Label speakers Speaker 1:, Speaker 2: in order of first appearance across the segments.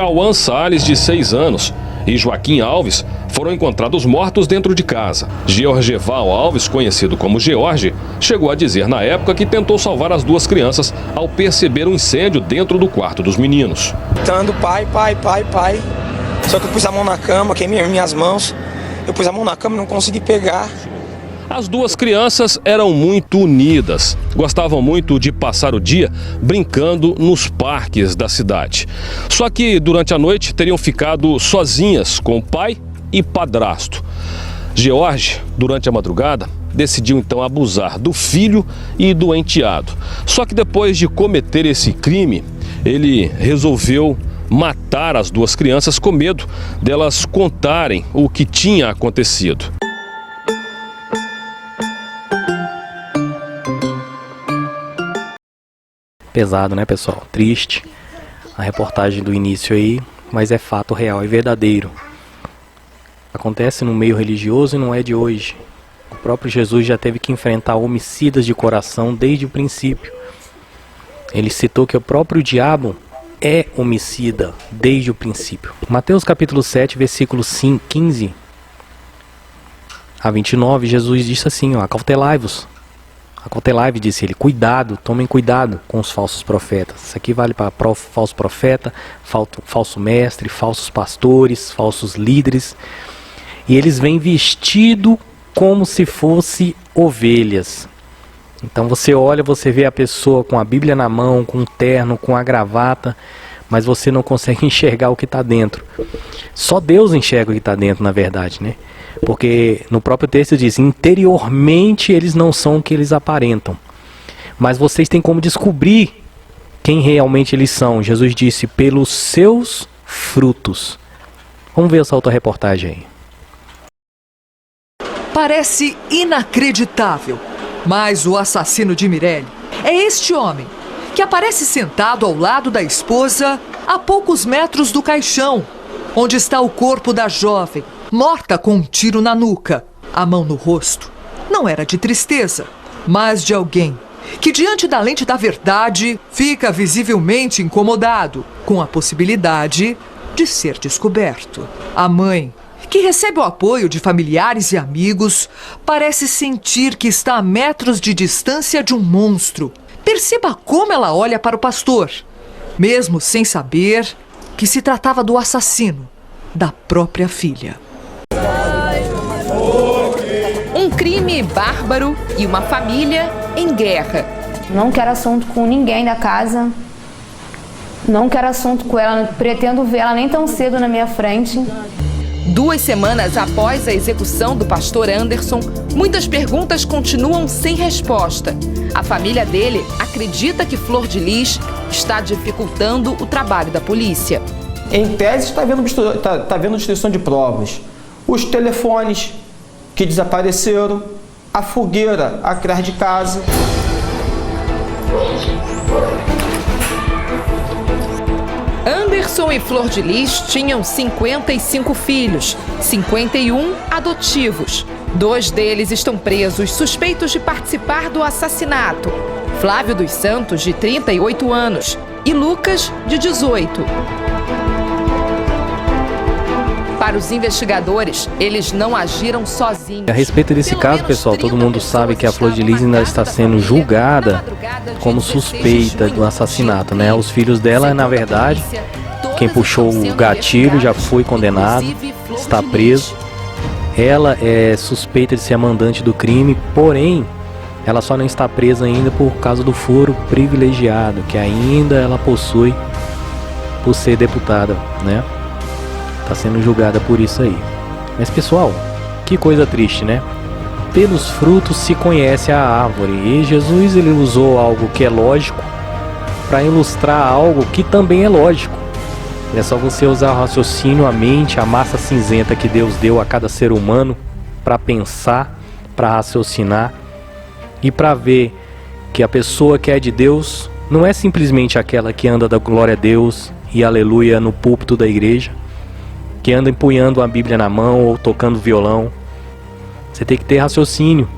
Speaker 1: Cauã Salles, de 6 anos, e Joaquim Alves foram encontrados mortos dentro de casa. Georgeval Alves, conhecido como George, chegou a dizer na época que tentou salvar as duas crianças ao perceber um incêndio dentro do quarto dos meninos.
Speaker 2: Gritando, pai. Só que eu pus a mão na cama, queimei minhas mãos. Eu pus a mão na cama e não consegui pegar.
Speaker 1: As duas crianças eram muito unidas, gostavam muito de passar o dia brincando nos parques da cidade. Só que durante a noite teriam ficado sozinhas com o pai e padrasto. George, durante a madrugada, decidiu então abusar do filho e do enteado. Só que depois de cometer esse crime, ele resolveu matar as duas crianças com medo delas contarem o que tinha acontecido.
Speaker 3: Pesado, né, pessoal? Triste a reportagem do início aí, mas é fato real e verdadeiro. Acontece no meio religioso e não é de hoje. O próprio Jesus já teve que enfrentar homicidas de coração desde o princípio. Ele citou que o próprio diabo é homicida desde o princípio. Mateus capítulo 7, versículos 15 a 29, Jesus disse assim, acautelai-vos. Acautelai-vos, disse ele, cuidado, tomem cuidado com os falsos profetas. Isso aqui vale para falso profeta, falso mestre, falsos pastores, falsos líderes. E eles vêm vestidos como se fossem ovelhas. Então você olha, você vê a pessoa com a Bíblia na mão, com um terno, com a gravata, mas você não consegue enxergar o que está dentro. Só Deus enxerga o que está dentro, na verdade, né? Porque no próprio texto diz, interiormente eles não são o que eles aparentam. Mas vocês têm como descobrir quem realmente eles são. Jesus disse, pelos seus frutos. Vamos ver essa outra reportagem aí.
Speaker 4: Parece inacreditável, mas o assassino de Mirelle é este homem, que aparece sentado ao lado da esposa a poucos metros do caixão, onde está o corpo da jovem, morta com um tiro na nuca. A mão no rosto não era de tristeza, mas de alguém que, diante da lente da verdade, fica visivelmente incomodado com a possibilidade de ser descoberto. A mãe, que recebe o apoio de familiares e amigos, parece sentir que está a metros de distância de um monstro. Perceba como ela olha para o pastor, mesmo sem saber que se tratava do assassino da própria filha.
Speaker 5: Um crime bárbaro e uma família em guerra.
Speaker 6: Não quero assunto com ninguém da casa. Não quero assunto com ela. Não pretendo vê-la nem tão cedo na minha frente.
Speaker 5: 2 semanas após a execução do pastor Anderson, muitas perguntas continuam sem resposta. A família dele acredita que Flor de Lis está dificultando o trabalho da polícia.
Speaker 7: Em tese, está havendo destruição de provas. Os telefones que desapareceram, a fogueira atrás de casa.
Speaker 5: Anderson e Flor de Lis tinham 55 filhos, 51 adotivos. 2 deles estão presos, suspeitos de participar do assassinato. Flávio dos Santos, de 38 anos, e Lucas, de 18. Para os investigadores, eles não agiram sozinhos.
Speaker 3: A respeito desse caso, pessoal, todo mundo sabe que a Flor de Lis ainda está sendo julgada como suspeita do assassinato, né? Os filhos dela, na verdade, quem puxou o gatilho já foi condenado, está preso. Ela é suspeita de ser a mandante do crime, porém, ela só não está presa ainda por causa do foro privilegiado, que ainda ela possui por ser deputada, né? Está sendo julgada por isso aí. Mas pessoal, que coisa triste, né? Pelos frutos se conhece a árvore. E Jesus, ele usou algo que é lógico para ilustrar algo que também é lógico. É só você usar o raciocínio, a mente, a massa cinzenta que Deus deu a cada ser humano para pensar, para raciocinar e para ver que a pessoa que é de Deus não é simplesmente aquela que anda da glória a Deus e aleluia no púlpito da igreja, que anda empunhando a Bíblia na mão ou tocando violão. Você tem que ter raciocínio.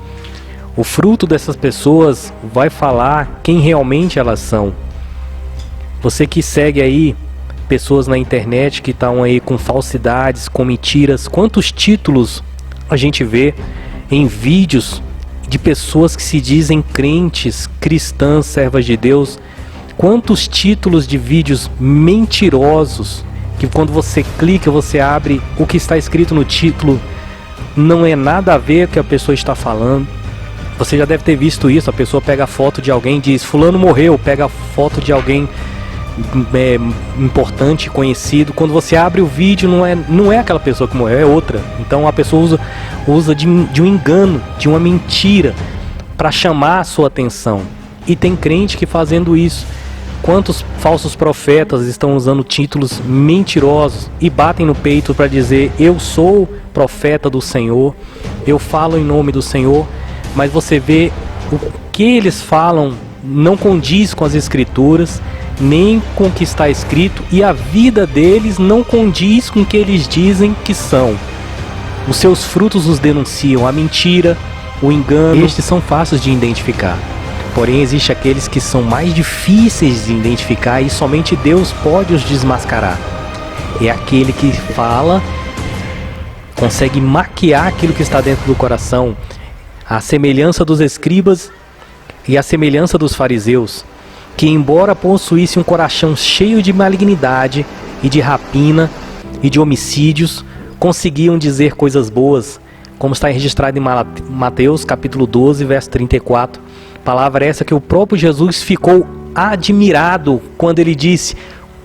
Speaker 3: O fruto dessas pessoas vai falar quem realmente elas são. Você que segue aí pessoas na internet que estão aí com falsidades, com mentiras. Quantos títulos a gente vê em vídeos de pessoas que se dizem crentes, cristãs, servas de Deus? Quantos títulos de vídeos mentirosos que quando você clica, você abre, o que está escrito no título não é nada a ver com o que a pessoa está falando. Você já deve ter visto isso, a pessoa pega a foto de alguém e diz fulano morreu, pega a foto de alguém importante, conhecido. Quando você abre o vídeo, não é aquela pessoa que morreu, é outra. Então a pessoa usa de um engano, de uma mentira para chamar a sua atenção. E tem crente que fazendo isso. Quantos falsos profetas estão usando títulos mentirosos e batem no peito para dizer eu sou profeta do Senhor, eu falo em nome do Senhor, mas você vê o que eles falam não condiz com as escrituras, nem com o que está escrito, e a vida deles não condiz com o que eles dizem que são. Os seus frutos os denunciam, a mentira, o engano. Estes são fáceis de identificar. Porém, existe aqueles que são mais difíceis de identificar e somente Deus pode os desmascarar. É aquele que fala, consegue maquiar aquilo que está dentro do coração, a semelhança dos escribas e a semelhança dos fariseus, que embora possuíssem um coração cheio de malignidade e de rapina e de homicídios, conseguiam dizer coisas boas, como está registrado em Mateus capítulo 12, verso 34. Palavra essa que o próprio Jesus ficou admirado quando ele disse: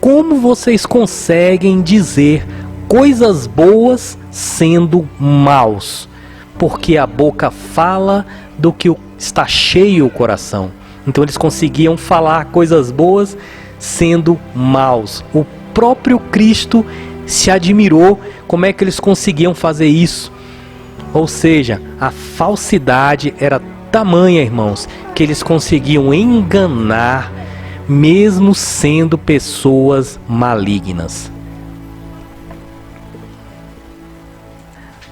Speaker 3: como vocês conseguem dizer coisas boas sendo maus? Porque a boca fala do que está cheio o coração. Então eles conseguiam falar coisas boas sendo maus. O próprio Cristo se admirou como é que eles conseguiam fazer isso. Ou seja, a falsidade era tamanha, irmãos, que eles conseguiam enganar mesmo sendo pessoas malignas.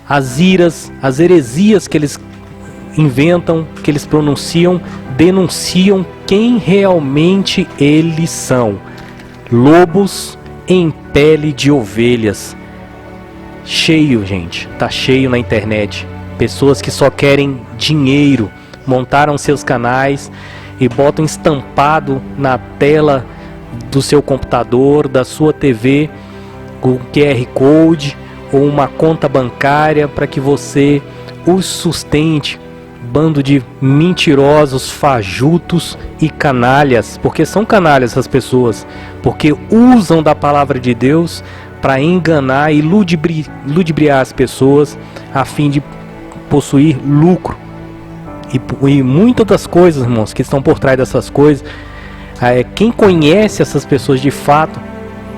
Speaker 3: As iras, as heresias que eles inventam, que eles pronunciam, denunciam quem realmente eles são. Lobos em pele de ovelhas. Cheio, gente, tá cheio na internet. Pessoas que só querem dinheiro, montaram seus canais e botam estampado na tela do seu computador, da sua TV, o QR Code ou uma conta bancária para que você os sustente. Bando de mentirosos, fajutos e canalhas, porque são canalhas essas pessoas, porque usam da palavra de Deus para enganar e ludibriar as pessoas a fim de possuir lucro. E muitas das coisas, irmãos, que estão por trás dessas coisas, quem conhece essas pessoas de fato,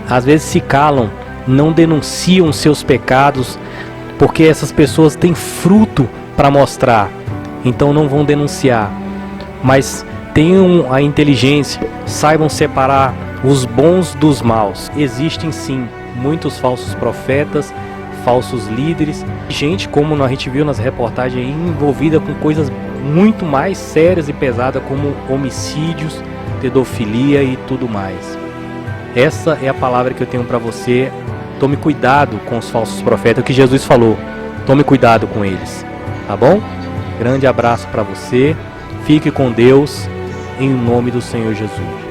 Speaker 3: às vezes se calam, não denunciam seus pecados, porque essas pessoas têm fruto para mostrar, então não vão denunciar. Mas tenham a inteligência, saibam separar os bons dos maus. Existem sim muitos falsos profetas, falsos líderes, gente, como a gente viu nas reportagens aí, envolvida com coisas muito mais sérias e pesadas, como homicídios, pedofilia e tudo mais. Essa é a palavra que eu tenho para você. Tome cuidado com os falsos profetas, que Jesus falou. Tome cuidado com eles, tá bom? Grande abraço para você. Fique com Deus, em nome do Senhor Jesus.